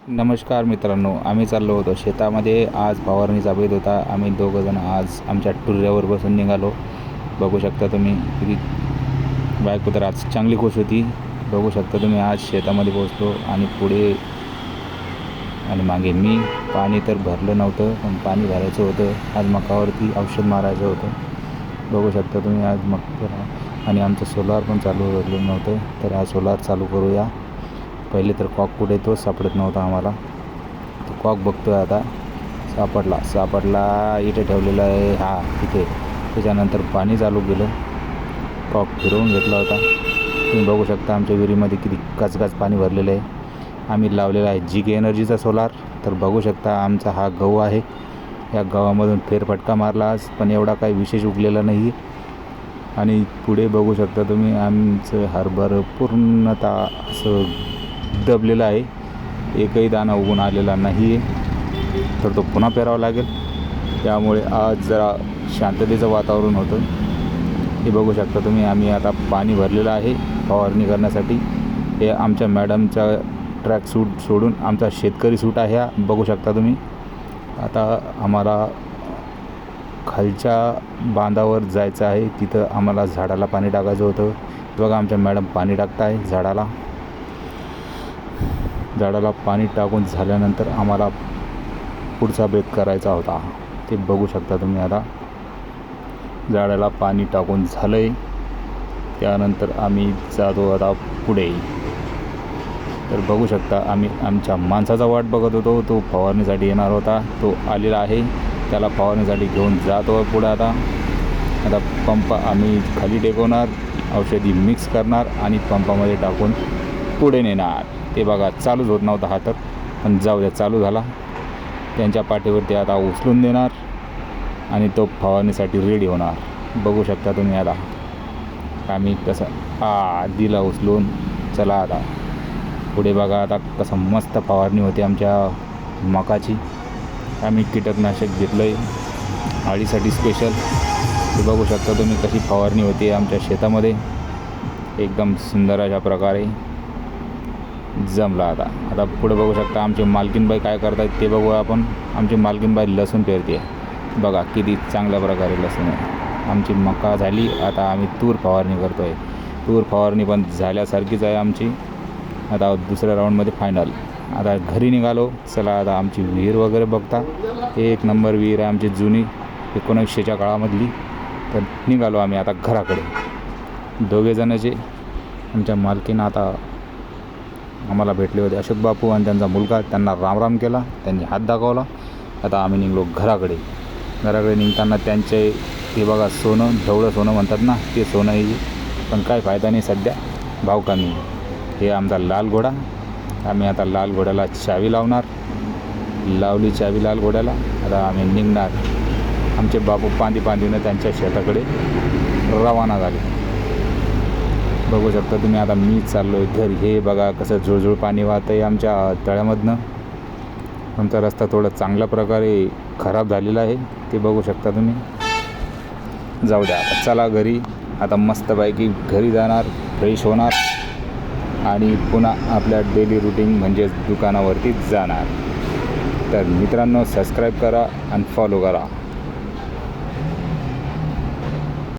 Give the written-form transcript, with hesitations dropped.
नमस्कार मित्रांनो, आम्ही चाललो होतो शेतामध्ये. आज फवारणीचा बेत होता. आम्ही दोघंजण आज आमच्या टुर्यावर बसून निघालो. बघू शकता तुम्ही किती बायको तर आज चांगली खुश होती. बघू शकता तुम्ही आज शेतामध्ये पोहोचलो आणि पुढे आणि मागे मी. पाणी तर भरलं नव्हतं, पण पाणी भरायचं होतं. आज मकावरती औषध मारायचं होतं. बघू शकता तुम्ही आज मका आणि आमचं सोलार पण चालू झालं नव्हतं, तर आज सोलार चालू करूया. पहिले तर कॉक कुठे तोच सापडत नव्हता आम्हाला. तो कॉक बघतो आहे आता. सापडला इथे ठेवलेला आहे. तिथे. त्याच्यानंतर पाणी चालू केलं. कॉक फिरवून घेतला होता. तुम्ही बघू शकता आमच्या विहिरीमध्ये किती गचगच पाणी भरलेलं आहे. आम्ही लावलेला आहे GK एनर्जीचा सोलार. तर बघू शकता आमचा हा गहू आहे. या गव्हामधून फेरफटका मारला आज, पण एवढा काही विशेष उगलेला नाही. आणि पुढे बघू शकता तुम्ही आमचं हरभरं पूर्णतः असं दबलेला आहे. एकही दाणा उगून आलेला नाही आहे. तर तो पुन्हा पेरावा लागेल. त्यामुळे आज जरा शांततेचं वातावरण होतं. हे बघू शकता तुम्ही. आम्ही आता पाणी भरलेलं आहे फवारणी करण्यासाठी. हे आमच्या मॅडमचा ट्रॅक सूट सोडून आमचा शेतकरी सूट आहे हा. बघू शकता तुम्ही. आता आम्हाला खालच्या बांधावर जायचं आहे. तिथं आम्हाला झाडाला पाणी टाकायचं होतं. बघा आमच्या मॅडम पाणी टाकत आहे झाडाला पाणी टाकून झाल्यानंतर आम्हाला पुढचा बेत करायचा होता. ते बघू शकता तुम्ही. आता झाडाला पाणी टाकून झालं आहे. त्यानंतर आम्ही जातो आता पुढे. तर बघू शकता आम्ही आमच्या माणसाचा वाट बघत होतो. तो फवारणीसाठी येणार होता. तो आलेला आहे. त्याला फवारणीसाठी घेऊन जातो पुढे. आता पंप आम्ही खाली टेकवणार, औषधी मिक्स करणार आणि पंपामध्ये टाकून पुढे नेणार. ते बघा चालूच होत नव्हता हा, तर पण जाऊ द्या, चालू झाला. त्यांच्या पाठीवरती आता उचलून देणार आणि तो फवारणीसाठी रेडी होणार. बघू शकता तुम्ही. आता आम्ही कसं दिला उचलून. चला आता पुढे बघा. आता कसं मस्त फवारणी होती आमच्या मकाची. आम्ही कीटकनाशक घेतलं आहे आळीसाठी स्पेशल. ते बघू शकता तुम्ही कशी फवारणी होती आमच्या शेतामध्ये. एकदम सुंदर अशा प्रकारे जमला. आता पुढे बघू शकता आमची मालकीनबाई काय करत आहेत ते बघू आपण. आमची मालकीनबाई लसूण पेरते आहे. बघा किती चांगल्या प्रकारे लसूण आहे. आमची मका झाली. आता आम्ही तूर फवारणी करतो आहे. तूर फवारणी पण झाल्यासारखीच आहे आमची. आता दुसऱ्या राऊंडमध्ये फायनल. आता घरी निघालो. चला आता आमची विहीर वगैरे बघता. एक नंबर विहीर आहे आमची जुनी 1900च्या काळामधली. तर निघालो आम्ही आता घराकडे. दोघेजणाचे आमच्या मालकीनं आता आम्हाला भेटले होते अशोक बापू आणि त्यांचा मुलगा. त्यांना रामराम केला. त्यांनी हात दाखवला. आता आम्ही निघलो घराकडे. निघताना त्यांचे ते बघा सोनं, ढवळं सोनं म्हणतात ना, ते सोनं आहे. पण काय फायदा नाही सध्या, भाव कमी. हे आमचा लाल घोडा. आम्ही आता लाल घोड्याला चावी लावणार. लावली चावी लाल घोड्याला. आता आम्ही निघणार. आमचे बापू पांदीनं त्यांच्या शेताकडे रवाना झाले. बघू शकता तुम्ही. आता मी चाललो आहे घरी. हे बघा कसं झुळझुळ पाणी वाहतं आहे आमच्या तळ्यामधनं. आमचा रस्ता थोडा चांगल्या प्रकारे खराब झालेला आहे. ते बघू शकता तुम्ही. जाऊ द्या आता चला घरी. आता मस्तपैकी घरी जाणार, फ्रेश होणार आणि पुन्हा आपल्या डेली रुटीन म्हणजेच दुकानावरती जाणार. तर मित्रांनो सबस्क्राईब करा आणि फॉलो करा.